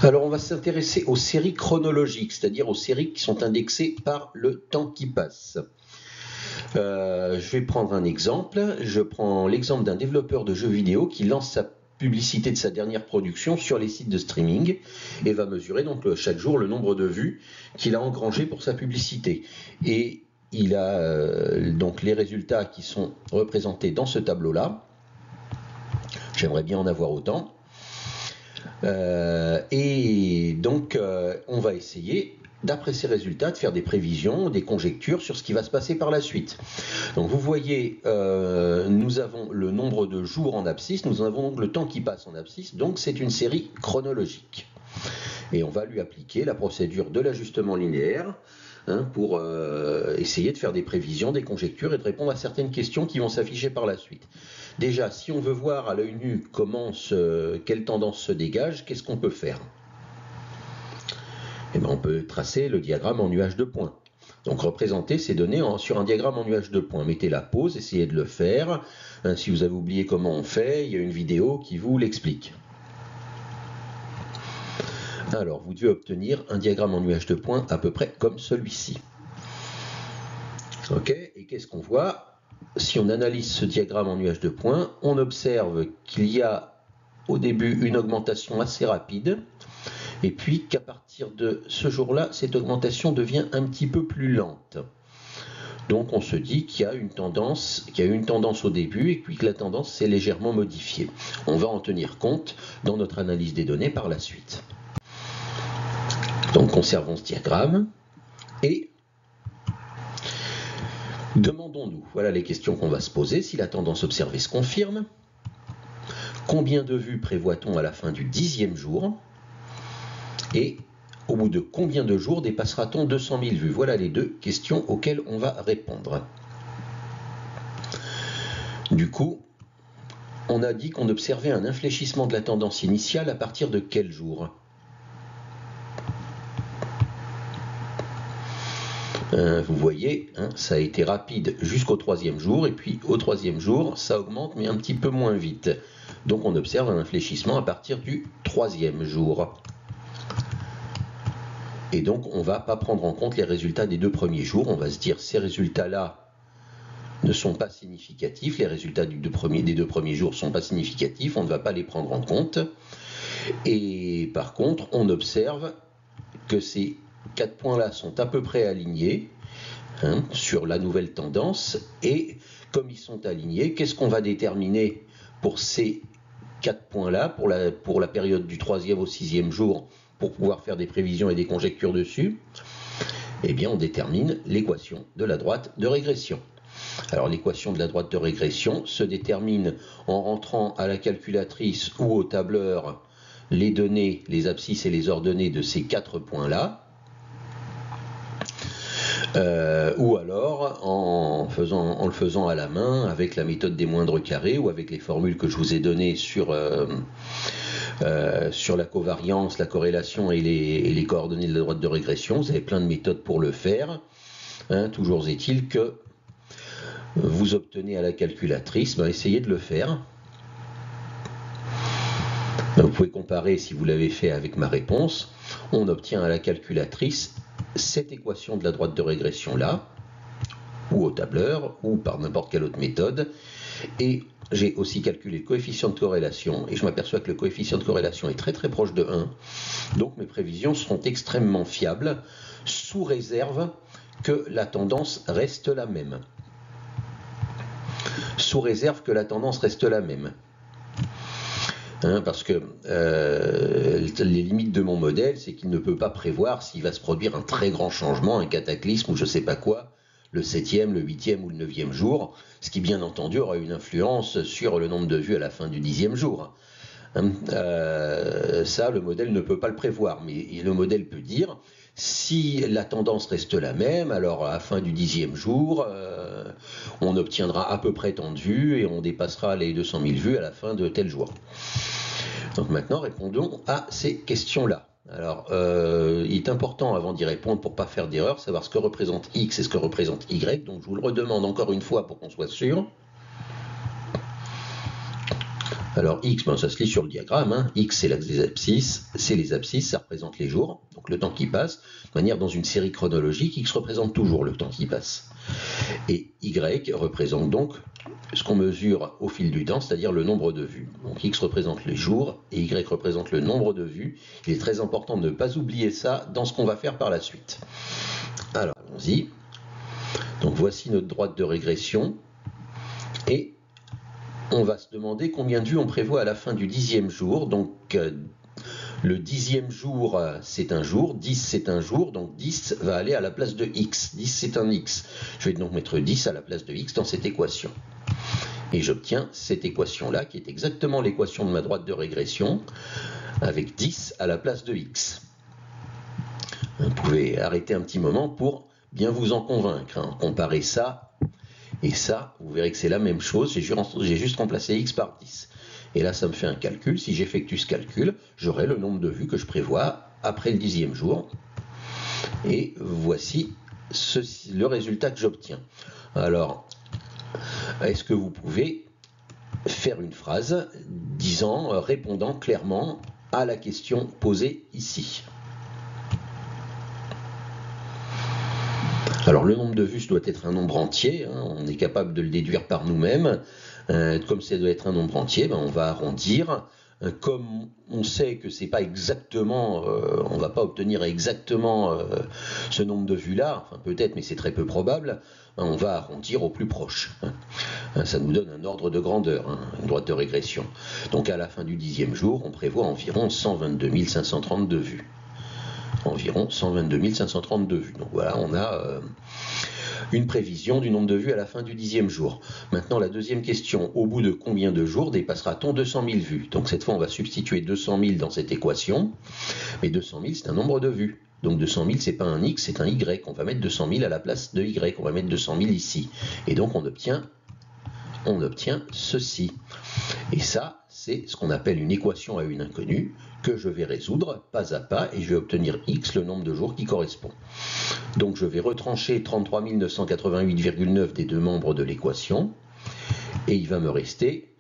Alors on va s'intéresser aux séries chronologiques, c'est-à-dire aux séries qui sont indexées par le temps qui passe. Je vais prendre un exemple. Je prends l'exemple d'un développeur de jeux vidéo qui lance sa publicité de sa dernière production sur les sites de streaming et va mesurer donc chaque jour le nombre de vues qu'il a engrangé pour sa publicité. Et il a donc les résultats qui sont représentés dans ce tableau-là. J'aimerais bien en avoir autant. Et donc on va essayer, d'après ces résultats, de faire des prévisions, des conjectures sur ce qui va se passer par la suite. Donc vous voyez, nous avons le nombre de jours en abscisse, nous avons donc le temps qui passe en abscisse, donc c'est une série chronologique. Et on va lui appliquer la procédure de l'ajustement linéaire pour essayer de faire des prévisions, des conjectures et de répondre à certaines questions qui vont s'afficher par la suite. Déjà, si on veut voir à l'œil nu quelle tendance se dégage, qu'est-ce qu'on peut faire? Eh bien, on peut tracer le diagramme en nuage de points. Donc représenter ces données sur un diagramme en nuage de points. Mettez la pause, essayez de le faire. Si vous avez oublié comment on fait, il y a une vidéo qui vous l'explique. Alors, vous devez obtenir un diagramme en nuage de points à peu près comme celui-ci. Ok, et qu'est-ce qu'on voit? Si on analyse ce diagramme en nuage de points, on observe qu'il y a au début une augmentation assez rapide, et puis qu'à partir de ce jour-là, cette augmentation devient un petit peu plus lente. Donc on se dit qu'il y a une tendance au début, et puis que la tendance s'est légèrement modifiée. On va en tenir compte dans notre analyse des données par la suite. Donc conservons ce diagramme, et demandons-nous, voilà les questions qu'on va se poser, si la tendance observée se confirme, combien de vues prévoit-on à la fin du 10e jour, et au bout de combien de jours dépassera-t-on 200 000 vues? Voilà les deux questions auxquelles on va répondre. Du coup, on a dit qu'on observait un infléchissement de la tendance initiale à partir de quel jour? Vous voyez, ça a été rapide jusqu'au 3e jour, et puis au 3e jour, ça augmente, mais un petit peu moins vite. Donc on observe un infléchissement à partir du 3e jour. Et donc on ne va pas prendre en compte les résultats des 2 premiers jours, on va se dire ces résultats-là ne sont pas significatifs, les résultats des 2 premiers jours ne sont pas significatifs, on ne va pas les prendre en compte. Et par contre, on observe que ces 4 points-là sont à peu près alignés sur la nouvelle tendance, et comme ils sont alignés, qu'est-ce qu'on va déterminer pour ces 4 points-là, pour la période du 3e au 6e jour, pour pouvoir faire des prévisions et des conjectures dessus? Eh bien, on détermine l'équation de la droite de régression. Alors, l'équation de la droite de régression se détermine en rentrant à la calculatrice ou au tableur les données, les abscisses et les ordonnées de ces 4 points-là, ou alors en le faisant à la main avec la méthode des moindres carrés ou avec les formules que je vous ai données sur la covariance, la corrélation et les coordonnées de la droite de régression. Vous avez plein de méthodes pour le faire. Toujours est-il que vous obtenez à la calculatrice, essayez de le faire. Vous pouvez comparer si vous l'avez fait avec ma réponse. On obtient à la calculatrice cette équation de la droite de régression là, ou au tableur, ou par n'importe quelle autre méthode. Et j'ai aussi calculé le coefficient de corrélation, et je m'aperçois que le coefficient de corrélation est très très proche de 1. Donc mes prévisions seront extrêmement fiables, sous réserve que la tendance reste la même. Sous réserve que la tendance reste la même. Parce que les limites de mon modèle, c'est qu'il ne peut pas prévoir s'il va se produire un très grand changement, un cataclysme ou je ne sais pas quoi, le 7e, le 8e ou le 9e jour, ce qui bien entendu aura une influence sur le nombre de vues à la fin du 10e jour. Ça, le modèle ne peut pas le prévoir, mais le modèle peut dire, si la tendance reste la même, alors à la fin du 10e jour, on obtiendra à peu près tant de vues et on dépassera les 200 000 vues à la fin de tel jour. Donc maintenant, répondons à ces questions-là. Alors, il est important, avant d'y répondre, pour ne pas faire d'erreur, savoir ce que représente X et ce que représente Y. Donc, je vous le redemande encore une fois pour qu'on soit sûr. Alors x, ben, ça se lit sur le diagramme, hein. X c'est l'axe des abscisses, c'est les abscisses, ça représente les jours, donc le temps qui passe. De manière, dans une série chronologique, x représente toujours le temps qui passe. Et y représente donc ce qu'on mesure au fil du temps, c'est-à-dire le nombre de vues. Donc x représente les jours et y représente le nombre de vues. Il est très important de ne pas oublier ça dans ce qu'on va faire par la suite. Alors, allons-y. Donc voici notre droite de régression. Et on va se demander combien de vues on prévoit à la fin du 10e jour. Donc le 10e jour, c'est un jour, 10 c'est un jour, donc 10 va aller à la place de x. 10 c'est un x. Je vais donc mettre 10 à la place de x dans cette équation. Et j'obtiens cette équation-là, qui est exactement l'équation de ma droite de régression, avec 10 à la place de x. Vous pouvez arrêter un petit moment pour bien vous en convaincre, hein. Comparez ça et ça, vous verrez que c'est la même chose, j'ai juste remplacé x par 10. Et là, ça me fait un calcul. Si j'effectue ce calcul, j'aurai le nombre de vues que je prévois après le 10e jour. Et voici le résultat que j'obtiens. Alors, est-ce que vous pouvez faire une phrase répondant clairement à la question posée ici? Alors le nombre de vues doit être un nombre entier, hein, on est capable de le déduire par nous-mêmes. Comme ça doit être un nombre entier, ben, on va arrondir. Comme on sait que c'est pas exactement, on va pas obtenir exactement ce nombre de vues-là, enfin peut-être, mais c'est très peu probable, ben, on va arrondir au plus proche. Hein. Ça nous donne un ordre de grandeur, hein, une droite de régression. Donc à la fin du 10e jour, on prévoit environ 122 532 vues. Environ 122 532 vues. Donc voilà, on a une prévision du nombre de vues à la fin du 10e jour. Maintenant, la deuxième question, au bout de combien de jours dépassera-t-on 200 000 vues? Donc cette fois, on va substituer 200 000 dans cette équation, mais 200 000, c'est un nombre de vues. Donc 200 000, c'est pas un x, c'est un y. On va mettre 200 000 à la place de y, on va mettre 200 000 ici. Et donc on obtient ceci. Et ça, c'est ce qu'on appelle une équation à une inconnue que je vais résoudre pas à pas et je vais obtenir x, le nombre de jours qui correspond. Donc je vais retrancher 33 988,9 des deux membres de l'équation et il va me rester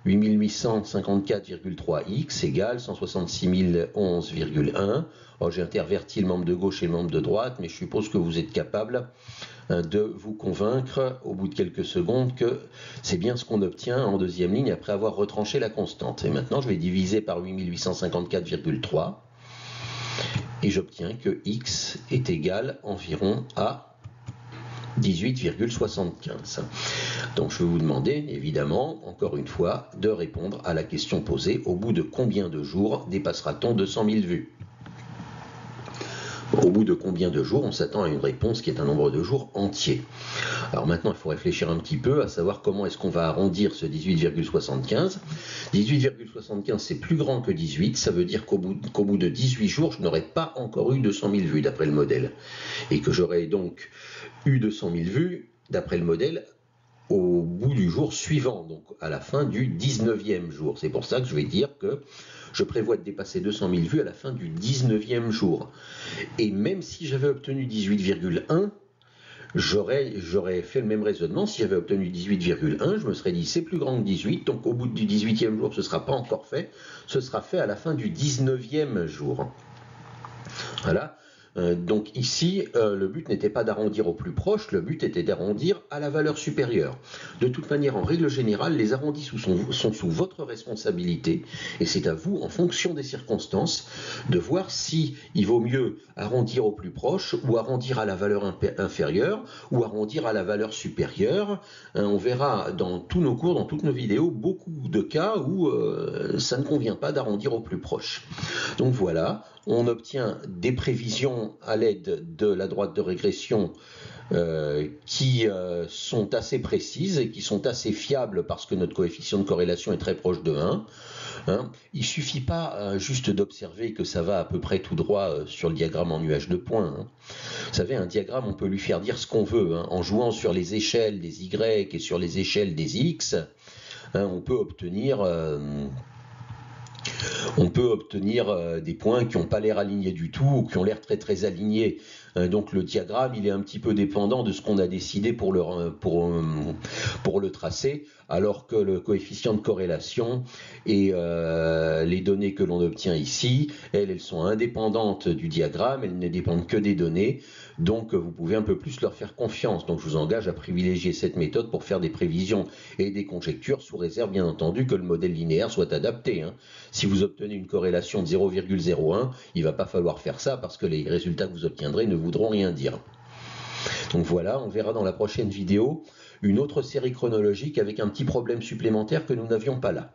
8854,3x égale 166 011,1. Alors j'ai interverti le membre de gauche et le membre de droite, mais je suppose que vous êtes capable de vous convaincre au bout de quelques secondes que c'est bien ce qu'on obtient en deuxième ligne après avoir retranché la constante. Et maintenant je vais diviser par 8854,3 et j'obtiens que x est égal environ à 18,75. Donc je vais vous demander évidemment encore une fois de répondre à la question posée, au bout de combien de jours dépassera-t-on 200 000 vues? Au bout de combien de jours on s'attend à une réponse qui est un nombre de jours entier. Alors maintenant il faut réfléchir un petit peu à savoir comment est-ce qu'on va arrondir ce 18,75. 18,75 c'est plus grand que 18, ça veut dire qu'au bout de 18 jours je n'aurai pas encore eu 200 000 vues d'après le modèle. Et que j'aurai donc eu 200 000 vues d'après le modèle au bout du jour suivant, donc à la fin du 19e jour. C'est pour ça que je vais dire que je prévois de dépasser 200 000 vues à la fin du 19e jour. Et même si j'avais obtenu 18,1, j'aurais fait le même raisonnement. Si j'avais obtenu 18,1, je me serais dit c'est plus grand que 18, donc au bout du 18e jour, ce ne sera pas encore fait. Ce sera fait à la fin du 19e jour. Voilà. Donc ici, le but n'était pas d'arrondir au plus proche, le but était d'arrondir à la valeur supérieure. De toute manière, en règle générale, les arrondis sont sous votre responsabilité et c'est à vous, en fonction des circonstances, de voir si il vaut mieux arrondir au plus proche ou arrondir à la valeur inférieure ou arrondir à la valeur supérieure. On verra dans tous nos cours, dans toutes nos vidéos, beaucoup de cas où ça ne convient pas d'arrondir au plus proche. Donc voilà. On obtient des prévisions à l'aide de la droite de régression qui sont assez précises et qui sont assez fiables parce que notre coefficient de corrélation est très proche de 1. Il ne suffit pas juste d'observer que ça va à peu près tout droit sur le diagramme en nuage de points. Vous savez, un diagramme, on peut lui faire dire ce qu'on veut. En jouant sur les échelles des Y et sur les échelles des X, on peut obtenir des points qui n'ont pas l'air alignés du tout ou qui ont l'air très très alignés. Donc le diagramme, il est un petit peu dépendant de ce qu'on a décidé pour le tracer. alors que le coefficient de corrélation et les données que l'on obtient ici, elles sont indépendantes du diagramme, elles ne dépendent que des données, donc vous pouvez un peu plus leur faire confiance. Donc je vous engage à privilégier cette méthode pour faire des prévisions et des conjectures, sous réserve bien entendu que le modèle linéaire soit adapté. Si vous obtenez une corrélation de 0,01, il ne va pas falloir faire ça parce que les résultats que vous obtiendrez ne voudront rien dire. Donc voilà, on verra dans la prochaine vidéo une autre série chronologique avec un petit problème supplémentaire que nous n'avions pas là.